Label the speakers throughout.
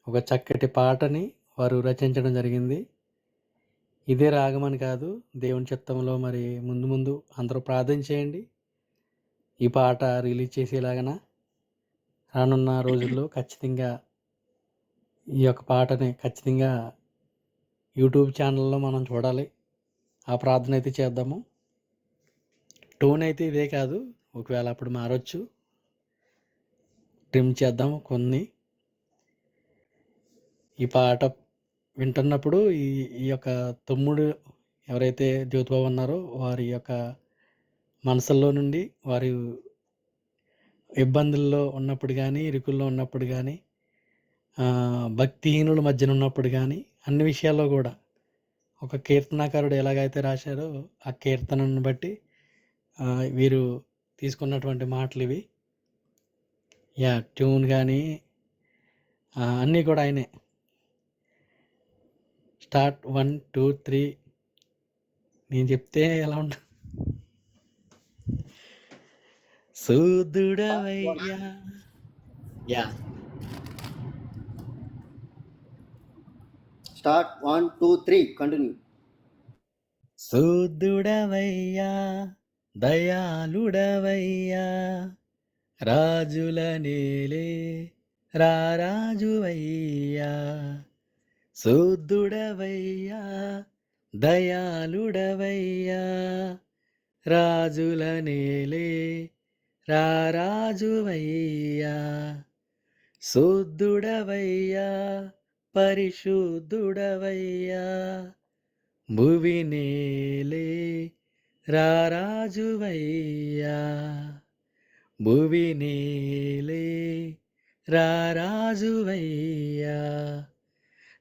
Speaker 1: ఒక చక్కటి పాటని వారు రచించడం జరిగింది. ఇదే రాగమని కాదు, దేవుని చిత్తంలో మరి ముందు ముందు అందరూ ప్రార్థన చేయండి. ఈ పాట రిలీజ్ చేసేలాగన రానున్న రోజుల్లో ఖచ్చితంగా ఈ యొక్క పాటని ఖచ్చితంగా యూట్యూబ్ ఛానల్‌లో మనం చూడాలి. ఆ ప్రార్థన అయితే చేద్దాము. టోన్ అయితే ఇదే కాదు. ఒకవేళ అప్పుడు మారొచ్చు. ట్రిమ్ చేద్దాం కొన్ని. ఈ పాట వింటున్నప్పుడు ఈ ఈ యొక్క తమ్ముడు ఎవరైతే జ్యోతిబాబు ఉన్నారో వారి యొక్క మనసుల్లో నుండి వారి ఇబ్బందుల్లో ఉన్నప్పుడు గానీ, ఇరుకుల్లో ఉన్నప్పుడు గానీ, భక్తిహీనుల మధ్యన ఉన్నప్పుడు గానీ, అన్ని విషయాల్లో గూడా ఒక కీర్తనాకారుడు ఎలాగైతే రాశారో ఆ కీర్తనను బట్టి వీరు తీసుకున్నటువంటి మాటలివి. ట్యూన్ గానీ అన్నీ కూడా ఆయనే. స్టార్ట్ 1, 2, 3 నేను చెప్తే ఎలా ఉంటుంది? సూదుడవయ్యా
Speaker 2: స్టార్ట్ 1, 2, 3 కంటిన్యూ.
Speaker 1: సూదుడవయ్యా దయాళుడవయ్యా రాజుల నేలే రారాజువయ్యా సూదుడవయ్యా దయాళుడవయ్యా రాజుల నేలే రారాజువయ్యా శుద్ధుడవయ్యా పరిశుద్ధుడవయ్యా భువి నేలే రారాజువయ్యా భువి నేలే రారాజువయ్యా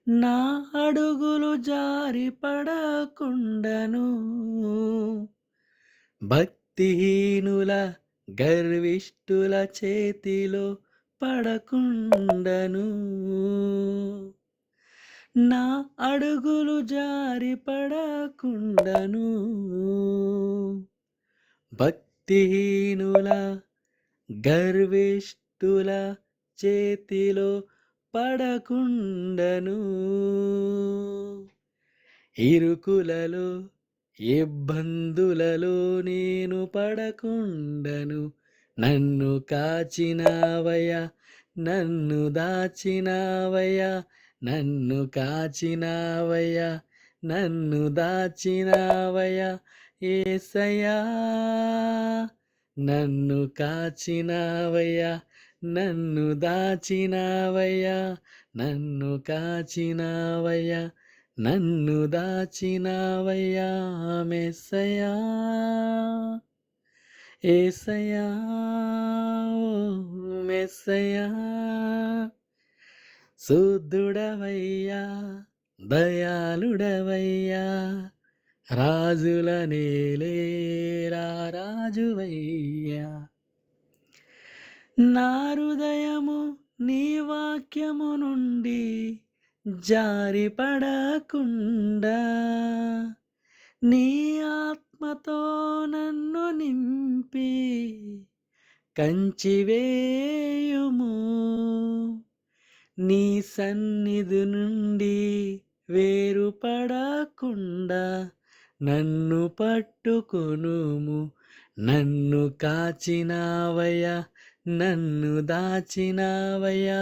Speaker 1: నా అడుగులు జారి పడకుండను భక్తిహీనుల గర్విష్ఠుల చేతిలో పడకుండను నా అడుగులు జారి పడకుండను భక్తిహీనుల గర్విష్ఠుల చేతిలో పడకుండను ఇరుకులలో ఇబ్బందులలో నేను పడకుండను నన్ను కాచినావయ్యా నన్ను దాచినావయ్యా నన్ను కాచినావయ్యా నన్ను దాచినావయ్యా యేసయ్యా నన్ను కాచినావయ్యా నన్ను దాచినావయ్యా నన్ను కాచినావయ్యా నన్ను దాచినావయ్యా మెస్సయ్యా యేసయ్యా ఓ మెస్సయ్యా శుద్ధుడవయ్యా దయాళుడవయ్యా రాజుల నేలే రారాజువయ్యా నా హృదయము నీ వాక్యము నుండి జారిపడకుండా నీ ఆత్మతో నన్ను నింపి కంచివేయుము నీ సన్నిధి నుండి వేరుపడకుండా నన్ను పట్టుకొనుము నన్ను కాచినావయ్యా నన్ను దాచినావయ్యా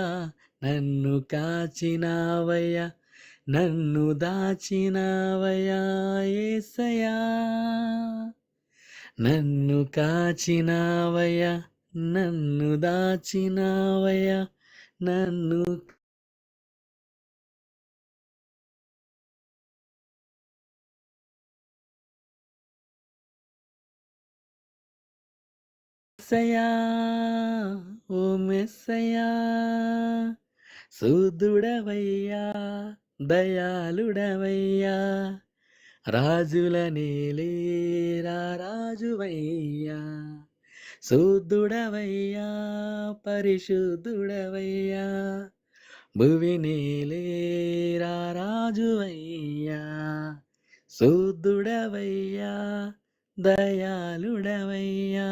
Speaker 1: నన్ను కాచినావయ్యా నన్ను దాచినావయ్యా యేసయ్యా నన్ను కాచినావయ్యా నన్ను దాచినావయ్యా నన్ను మెస్సయ్యా ఓ మెస్సయ్యా శుద్ధుడవయ్యా దయాళుడవయ్యా రాజుల నేలే రారాజువయ్యా శుద్ధుడవయ్యా పరిశుద్ధుడవయ్యా భువి నేలే రారాజువయ్యా శుద్ధుడవయ్యా దయాళుడవయ్యా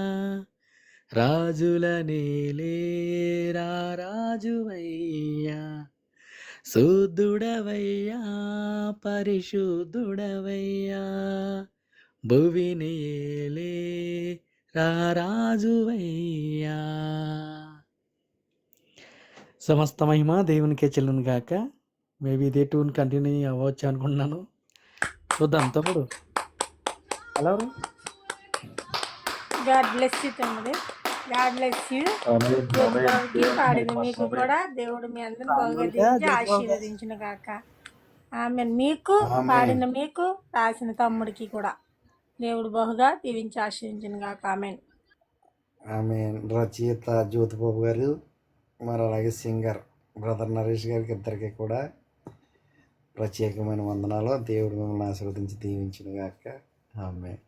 Speaker 1: రాజుల నేలే రారాజువయ్యా శుద్ధుడవయ్యా పరిశుద్ధుడవయ్యా భువిని ఏలే రారాజువయ్యా. సమస్త మహిమ దేవునికే చెల్లును గాక. మేబీ ఇదే ట్యూన్ కంటిన్యూ అవ్వచ్చు అనుకుంటున్నాను. చూద్దాం తమ్ముడు. హలో
Speaker 3: గాడ్ బ్లెస్ యూ తమ్ముడు. God bless you. జ్యోతిబాబుకి పాడిన మీకు కూడా దేవుడు మీ అందరిని బాగా దీవించి ఆశీర్వదించిన గాక. ఆమె మీకు పాడిన మీకు రాసిన తమ్ముడికి కూడా దేవుడు బహుగా దీవించి ఆశీర్వదించిన గాక. ఆమెన్.
Speaker 4: ఆమె రచయిత జ్యోతిబాబు గారు, మరి అలాగే సింగర్ బ్రదర్ నరేష్ గారికి ఇద్దరికి కూడా ప్రత్యేకమైన వందనాలు. దేవుడు మిమ్మల్ని ఆశీర్వదించి దీవించిన గాక. ఆమెన్.